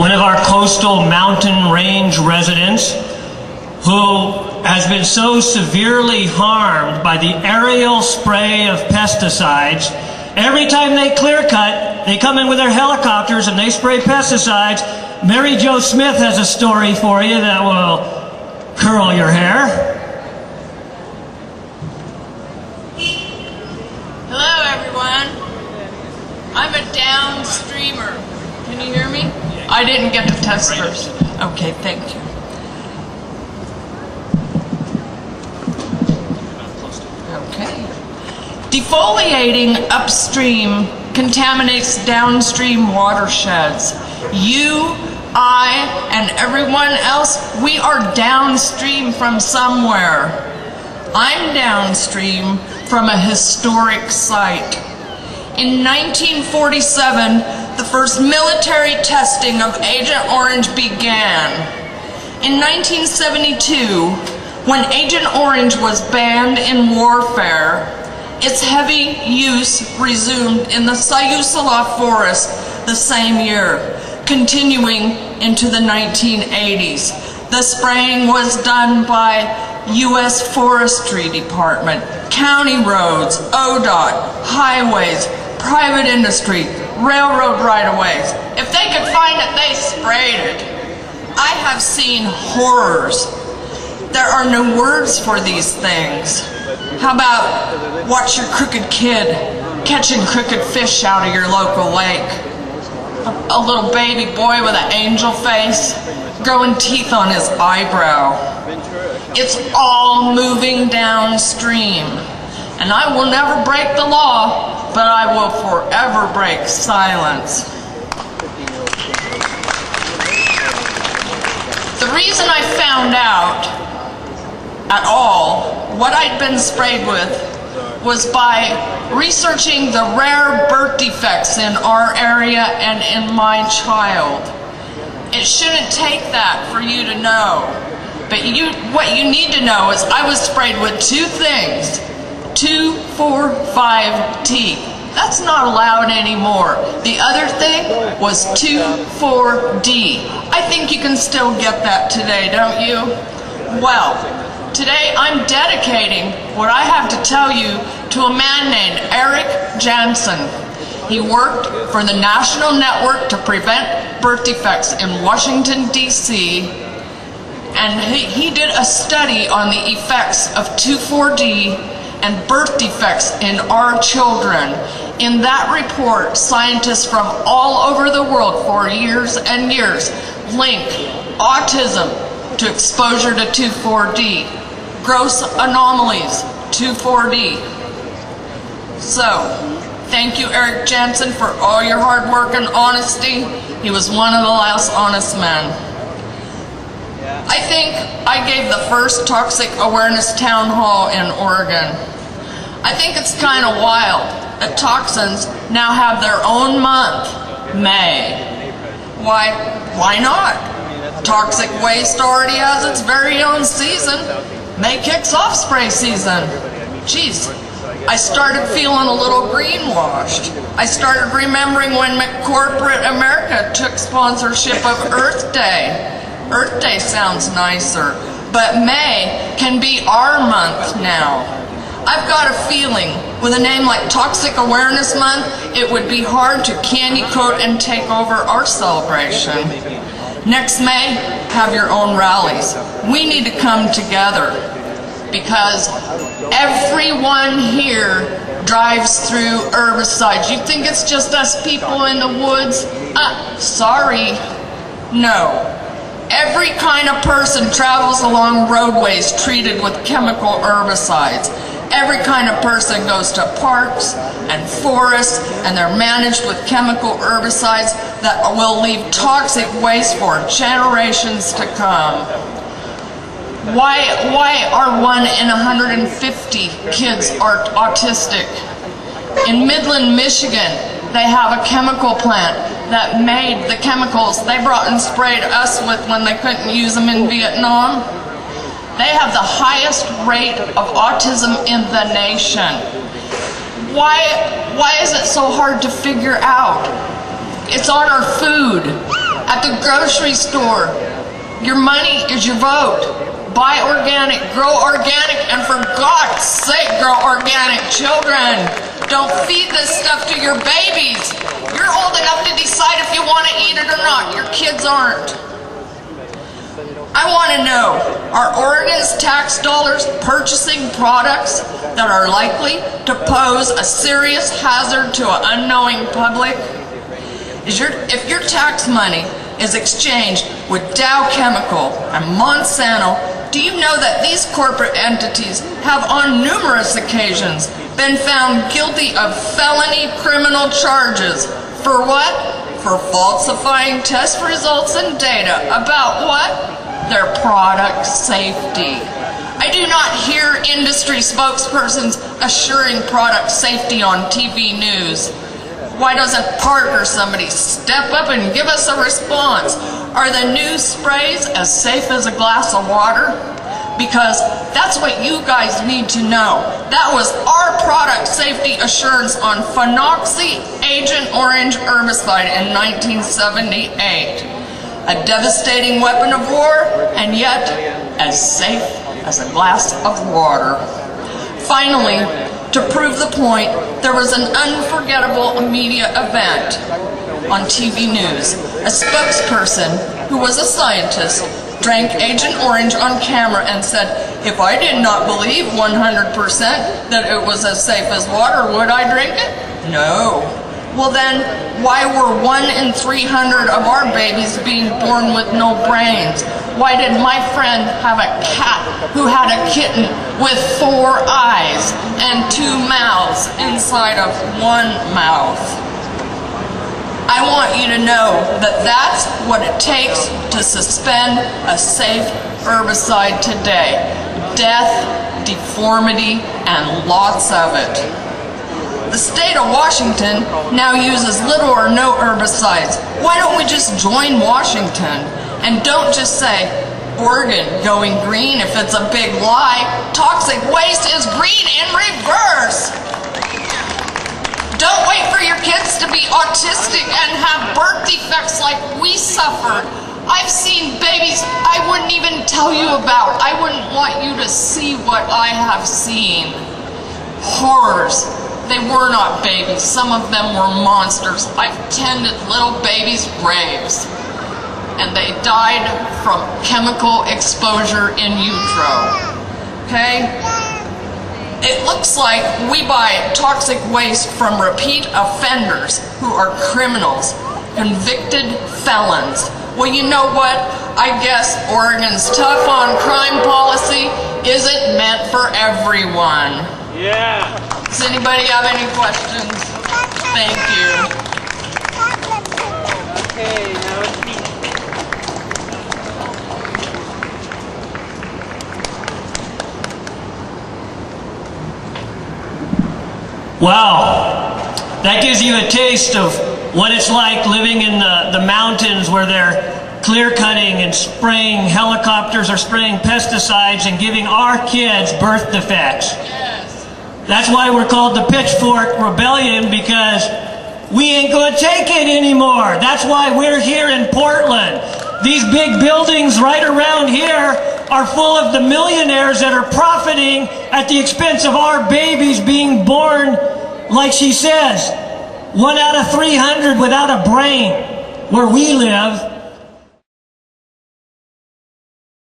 one of our coastal mountain range residents, who has been so severely harmed by the aerial spray of pesticides. Every time they clear cut, they come in with their helicopters and they spray pesticides. Mary Jo Smith has a story for you that will curl your hair. Hello everyone. I'm a downstreamer. Can you hear me? I didn't get to test first. Okay, thank you. Okay. Defoliating upstream contaminates downstream watersheds. You, I, and everyone else, we are downstream from somewhere. I'm downstream from a historic site. In 1947, the first military testing of Agent Orange began. In 1972, when Agent Orange was banned in warfare, its heavy use resumed in the Sayusala forest the same year, continuing into the 1980s. The spraying was done by U.S. Forestry Department, county roads, ODOT, highways, private industry, railroad right-of-ways. If they could find it, they sprayed it. I have seen horrors. There are no words for these things. How about watch your crooked kid catching crooked fish out of your local lake? A little baby boy with an angel face, growing teeth on his eyebrow. It's all moving downstream. And I will never break the law, but I will forever break silence. The reason I found out at all what I'd been sprayed with was by researching the rare birth defects in our area and in my child. It shouldn't take that for you to know, but what you need to know is I was sprayed with two things, 2,4,5-T. That's not allowed anymore. The other thing was 2,4-D. I think you can still get that today, don't you? Well, today I'm dedicating what I have to tell you to a man named Eric Jansen. He worked for the National Network to Prevent Birth Defects in Washington, D.C., and he did a study on the effects of 2,4-D and birth defects in our children. In that report, scientists from all over the world for years and years link autism to exposure to 2,4-D. Gross anomalies, 2,4-D. So, thank you, Eric Jansen, for all your hard work and honesty. He was one of the last honest men. I think I gave the first toxic awareness town hall in Oregon. I think it's kind of wild that toxins now have their own month, May. Why not? Toxic waste already has its very own season. May kicks off spray season. Geez, I started feeling a little greenwashed. I started remembering when corporate America took sponsorship of Earth Day. Earth Day sounds nicer, but May can be our month now. I've got a feeling with a name like Toxic Awareness Month, it would be hard to candy coat and take over our celebration. Next May, have your own rallies. We need to come together because everyone here drives through herbicides. You think it's just us people in the woods? Sorry. No. Every kind of person travels along roadways treated with chemical herbicides. Every kind of person goes to parks and forests, and they're managed with chemical herbicides that will leave toxic waste for generations to come. Why are 1 in 150 kids are autistic? In Midland, Michigan, they have a chemical plant that made the chemicals they brought and sprayed us with when they couldn't use them in Vietnam. They have the highest rate of autism in the nation. Why is it so hard to figure out? It's on our food. At the grocery store, your money is your vote. Buy organic, grow organic, and for God's sake, grow organic. Children, don't feed this stuff to your babies. You're old enough to decide if you want to eat it or not. Your kids aren't. I want to know, are Oregon's tax dollars purchasing products that are likely to pose a serious hazard to an unknowing public? If your tax money is exchanged with Dow Chemical and Monsanto, do you know that these corporate entities have on numerous occasions been found guilty of felony criminal charges? For what? For falsifying test results and data about what? Their product safety. I do not hear industry spokespersons assuring product safety on TV news. Why doesn't Park or somebody step up and give us a response? Are the new sprays as safe as a glass of water? Because that's what you guys need to know. That was our product safety assurance on Phenoxy Agent Orange herbicide in 1978. A devastating weapon of war, and yet as safe as a glass of water. Finally, to prove the point, there was an unforgettable media event on TV news. A spokesperson, who was a scientist, drank Agent Orange on camera and said, "If I did not believe 100% that it was as safe as water, would I drink it? No." Well then, why were 1 in 300 of our babies being born with no brains? Why did my friend have a cat who had a kitten with 4 eyes and 2 mouths inside of 1 mouth? I want you to know that that's what it takes to suspend a safe herbicide today. Death, deformity, and lots of it. The state of Washington now uses little or no herbicides. Why don't we just join Washington? And don't just say, Oregon going green if it's a big lie. Toxic waste is green in reverse. Don't wait for your kids to be autistic and have birth defects like we suffered. I've seen babies I wouldn't even tell you about. I wouldn't want you to see what I have seen. Horrors. They were not babies. Some of them were monsters. I've tended little babies' graves. And they died from chemical exposure in utero. Okay? It looks like we buy toxic waste from repeat offenders who are criminals, convicted felons. Well, you know what? I guess Oregon's tough on crime policy isn't meant for everyone. Yeah. Does anybody have any questions? Thank you. Okay, now it's me. Wow, that gives you a taste of what it's like living in the mountains where they're clear cutting and spraying, helicopters are spraying pesticides and giving our kids birth defects. Yes. That's why we're called the Pitchfork Rebellion, because we ain't gonna take it anymore. That's why we're here in Portland. These big buildings right around here are full of the millionaires that are profiting at the expense of our babies being born, like she says, 1 out of 300 without a brain. Where we live,